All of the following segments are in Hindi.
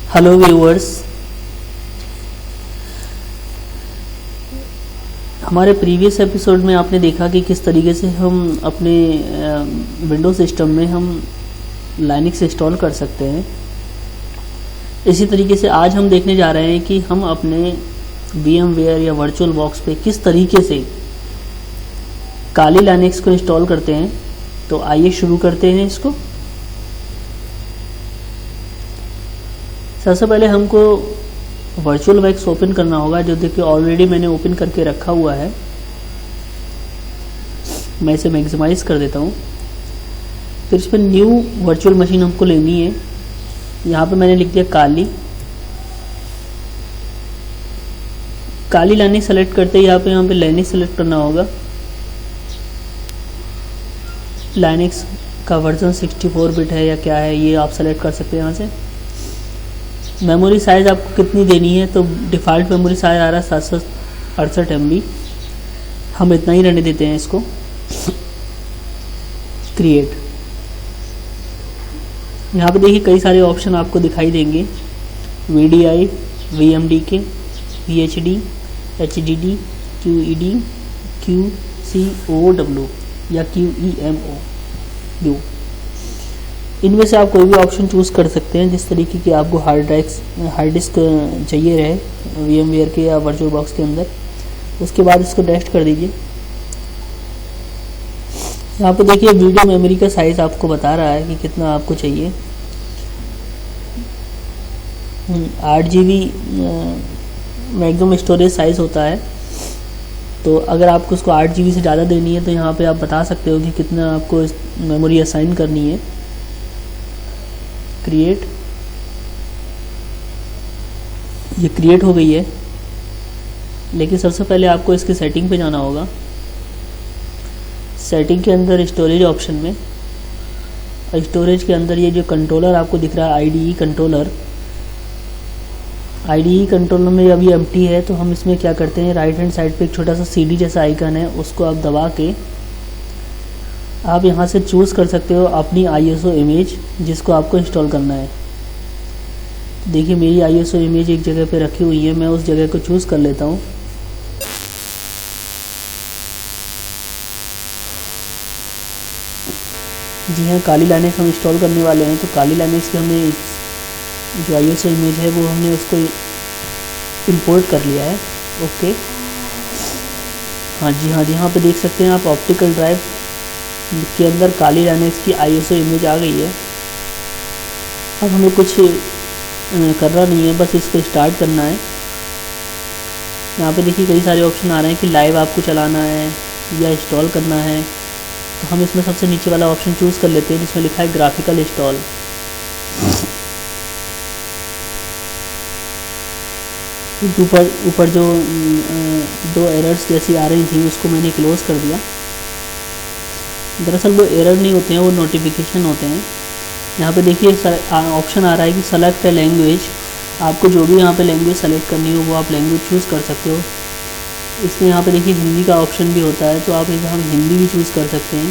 हेलो व्यूअर्स, हमारे प्रीवियस एपिसोड में आपने देखा कि किस तरीके से हम अपने विंडोज सिस्टम में हम लाइनक्स इंस्टॉल कर सकते हैं। इसी तरीके से आज हम देखने जा रहे हैं कि हम अपने VMware या वर्चुअल बॉक्स पे किस तरीके से काली लाइनक्स को इंस्टॉल करते हैं। तो आइए शुरू करते हैं इसको। सबसे पहले हमको वर्चुअल बॉक्स ओपन करना होगा, जो देखिए ऑलरेडी मैंने ओपन करके रखा हुआ है। मैं इसे मैक्सिमाइज कर देता हूँ। फिर इस पर न्यू वर्चुअल मशीन हमको लेनी है। यहाँ पे मैंने लिख दिया काली लाइनक्स सेलेक्ट करते ही यहाँ पे लाइनक्स सेलेक्ट करना होगा। लाइनक्स का वर्जन 64 बिट है या क्या है, ये आप सेलेक्ट कर सकते हैं यहाँ से। मेमोरी साइज़ आपको कितनी देनी है, तो डिफ़ॉल्ट मेमोरी साइज़ आ रहा है 768 MB। हम इतना ही रहने देते हैं इसको। क्रिएट, यहाँ पे देखिए कई सारे ऑप्शन आपको दिखाई देंगे। VDI, VMDK, VHD, HDD, QED, QCOW या QEMO। इनमें से आप कोई भी ऑप्शन चूज़ कर सकते हैं जिस तरीके की आपको हार्ड डिस्क चाहिए रहे VMware के या वर्चुअल बॉक्स के अंदर। उसके बाद इसको नेक्स्ट कर दीजिए। यहाँ पे देखिए वीडियो मेमोरी का साइज़ आपको बता रहा है कि कितना आपको चाहिए। 8 GB मैक्सिमम स्टोरेज साइज़ होता है। तो अगर आपको उसको 8 GB से ज़्यादा देनी है तो यहाँ पे आप बता सकते हो कि कितना आपको मेमोरी असाइन करनी है। क्रिएट, ये क्रिएट हो गई है। लेकिन सबसे पहले आपको इसकी सेटिंग पे जाना होगा। सेटिंग के अंदर स्टोरेज ऑप्शन में, स्टोरेज के अंदर ये जो कंट्रोलर आपको दिख रहा है IDE कंट्रोलर में अभी एम्प्टी है। तो हम इसमें क्या करते हैं, राइट हैंड साइड पे एक छोटा सा CD जैसा आइकन है, उसको आप दबा के आप यहाँ से चूज़ कर सकते हो अपनी ISO इमेज जिसको आपको इंस्टॉल करना है। देखिए मेरी ISO इमेज एक जगह पे रखी हुई है, मैं उस जगह को चूज़ कर लेता हूँ। जी हाँ, काली लाइनक्स हम इंस्टॉल करने वाले हैं। तो काली लाइनक्स की हमने जो ISO इमेज है वो हमने उसको इंपोर्ट कर लिया है। ओके, हाँ जी, यहाँ पे देख सकते हैं आप ऑप्टिकल ड्राइव के अंदर काली लाइनक्स की ISO इमेज आ गई है। अब हमें कुछ करना नहीं है, बस इसको स्टार्ट करना है। यहाँ पे देखिए कई सारे ऑप्शन आ रहे हैं कि लाइव आपको चलाना है या इंस्टॉल करना है। तो हम इसमें सबसे नीचे वाला ऑप्शन चूज़ कर लेते हैं जिसमें लिखा है ग्राफिकल इंस्टॉल। ऊपर जो 2 एरर्स जैसी आ रही थी उसको मैंने क्लोज़ कर दिया। दरअसल वो एरर नहीं होते हैं, वो नोटिफिकेशन होते हैं। यहाँ पे देखिए ऑप्शन आ रहा है कि सेलेक्ट ए लैंग्वेज। आपको जो भी यहाँ पे लैंग्वेज सेलेक्ट करनी हो वो आप लैंग्वेज चूज़ कर सकते हो। इसमें यहाँ पे देखिए हिंदी का ऑप्शन भी होता है, तो आप यहाँ हिंदी भी चूज़ कर सकते हैं।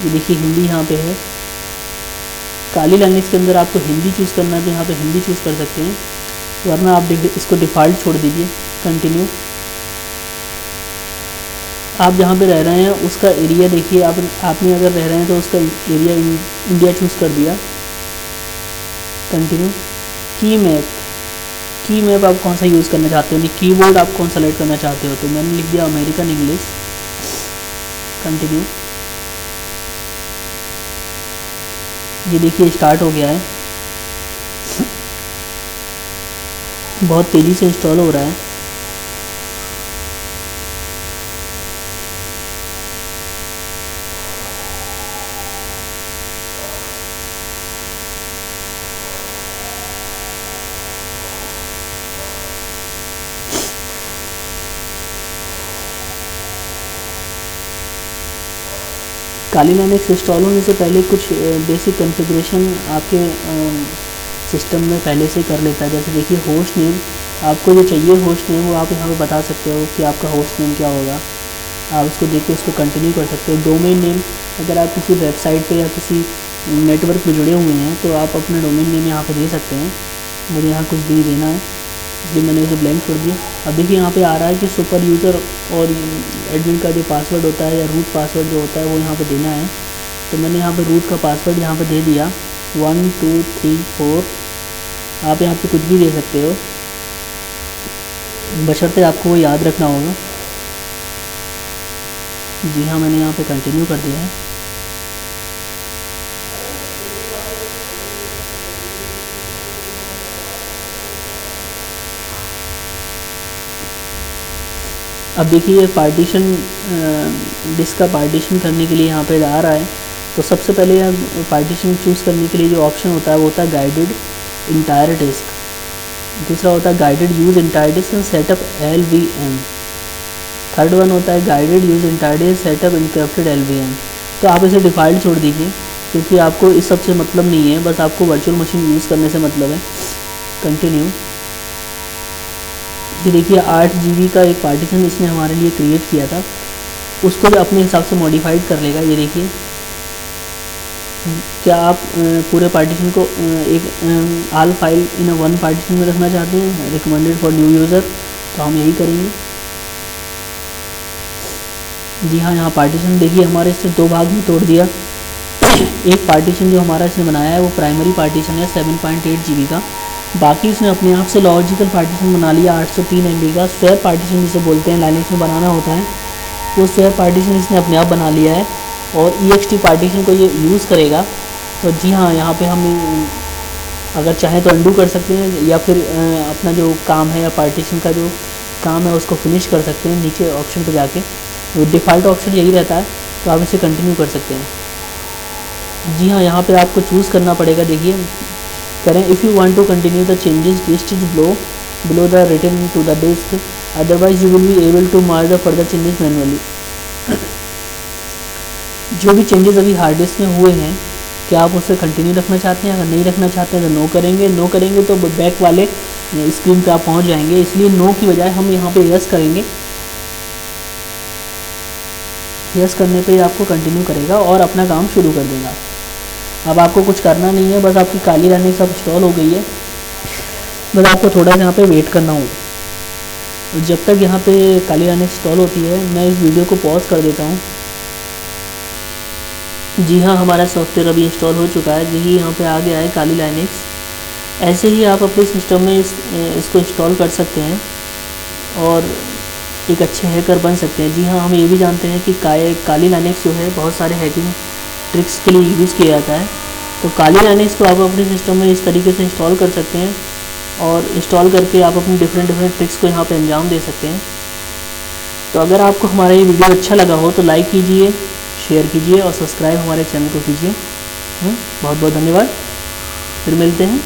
ये देखिए हिंदी यहाँ पे है। काली लैंग्वेज के अंदर आपको हिंदी चूज़ करना है तो यहाँ पे हिंदी चूज़ कर सकते हैं, वरना आप इसको डिफ़ॉल्ट छोड़ दीजिए। कंटिन्यू। आप जहाँ पे रह रहे हैं उसका एरिया देखिए, आपने अगर रह रहे हैं तो उसका एरिया इंडिया चूज़ कर दिया। कंटिन्यू। की मैप आप कौन सा यूज़ करना चाहते हो, कीबोर्ड आप कौन सेलेक्ट करना चाहते हो, तो मैंने लिख दिया अमेरिकन इंग्लिश। कंटिन्यू। ये देखिए स्टार्ट हो गया है। बहुत तेज़ी से इंस्टॉल हो रहा है। काली लाइनक्स इंस्टॉल होने से पहले कुछ बेसिक कॉन्फ़िगरेशन आपके सिस्टम में पहले से कर लेता है। जैसे देखिए होस्ट नेम, आपको जो चाहिए होस्ट नेम वो आप यहाँ पे बता सकते हो कि आपका होस्ट नेम क्या होगा। आप उसको देख के उसको कंटिन्यू कर सकते हो। डोमेन नेम, अगर आप किसी वेबसाइट पे या किसी नेटवर्क में जुड़े हुए हैं तो आप अपना डोमेन नेम यहाँ पे दे सकते हैं। मुझे यहाँ कुछ भी देना है, इसलिए मैंने उसे ब्लैंक छोड़ दिया। अब देखिए यहाँ पे आ रहा है कि सुपर यूज़र और एडमिन का जो पासवर्ड होता है या रूट पासवर्ड जो होता है वो यहाँ पे देना है। तो मैंने यहाँ पे रूट का पासवर्ड यहाँ पे दे दिया 1 2 3 4। आप यहाँ पे कुछ भी दे सकते हो, बशर्ते आपको वो याद रखना होगा। जी हाँ, मैंने यहाँ पे कंटिन्यू कर दिया है। अब देखिए ये पार्टीशन डिस्क का पार्टीशन करने के लिए यहाँ पे आ रहा है। तो सबसे पहले पार्टीशन चूज़ करने के लिए जो ऑप्शन होता है वो होता है गाइडेड इंटायर डिस्क। दूसरा होता है guided use entire disk and setup LVM। Third one होता है guided use entire disk setup encrypted LVM। तो आप इसे डिफ़ॉल्ट छोड़ दीजिए, क्योंकि आपको इस सब से मतलब नहीं है, बस आपको वर्चुअल मशीन यूज़ करने से मतलब है। कंटिन्यू। ये देखिए 8 GB का एक पार्टीशन इसने हमारे लिए क्रिएट किया था, उसको भी अपने हिसाब से मॉडिफाइड कर लेगा। ये देखिए, क्या आप पूरे पार्टीशन को एक all file in one partition में रखना चाहते हैं, रिकमेंडेड फॉर न्यू यूज़र, तो हम यही करेंगे। जी हाँ, यहाँ पार्टीशन देखिए हमारे इसने दो भाग में तोड़ दिया। एक पार्टीशन जो हमारा इसने बनाया है वो प्राइमरी पार्टीशन है 7.8 GB का। बाकी इसने अपने आप से लॉजिकल पार्टीशन बना लिया 803 MB का। स्क्वायर पार्टीशन जिसे बोलते हैं, लाइनेक्स में बनाना होता है, वो स्क्वायर पार्टीशन इसने अपने आप बना लिया है और EXT पार्टीशन को ये यूज़ करेगा। तो जी हाँ, यहाँ पे हम अगर चाहें तो अंडू कर सकते हैं, या फिर अपना जो काम है या पार्टीशन का जो काम है उसको फिनिश कर सकते हैं नीचे ऑप्शन पे जाके। तो डिफ़ॉल्ट ऑप्शन यही रहता है, तो आप इसे कंटिन्यू कर सकते हैं। जी हाँ, यहाँ पे आपको चूज़ करना पड़ेगा। देखिए करें, if you want to continue the changes listed below the written to the disk, otherwise you will be able to mark the further changes manually. जो भी चेंजेस अभी हार्ड डिस्क में हुए हैं, क्या आप उसे कंटिन्यू रखना चाहते हैं? अगर नहीं रखना चाहते हैं तो नो करेंगे। नो करेंगे तो बैक वाले स्क्रीन पे आप पहुंच जाएंगे, इसलिए नो की बजाय हम यहाँ पे यस करेंगे। यस करने पे आपको कंटिन्यू करेगा और अपना काम शुरू कर देगा। अब आपको कुछ करना नहीं है, बस आपकी काली लाइनेक्स सब इंस्टॉल हो गई है, बस आपको थोड़ा सा यहाँ पे वेट करना होगा। जब तक यहाँ पे काली लाइनेक्स इंस्टॉल होती है, मैं इस वीडियो को पॉज कर देता हूँ। जी हाँ, हमारा सॉफ्टवेयर अभी इंस्टॉल हो चुका है। यही यहाँ पे आ गया है काली लाइनेक्स। ऐसे ही आप अपने सिस्टम में इसको इंस्टॉल कर सकते हैं और एक अच्छे हैकर बन सकते हैं। जी हाँ, हम ये भी जानते हैं कि काली लाइनेक्स जो है बहुत सारे हैकिंग ट्रिक्स के लिए यूज़ किया जाता है। तो काली लाइनेक्स को आप अपने सिस्टम में इस तरीके से इंस्टॉल कर सकते हैं और इंस्टॉल करके आप अपनी डिफरेंट ट्रिक्स को यहाँ पे अंजाम दे सकते हैं। तो अगर आपको हमारा ये वीडियो अच्छा लगा हो तो लाइक कीजिए, शेयर कीजिए और सब्सक्राइब हमारे चैनल को कीजिए। बहुत बहुत धन्यवाद, फिर मिलते हैं।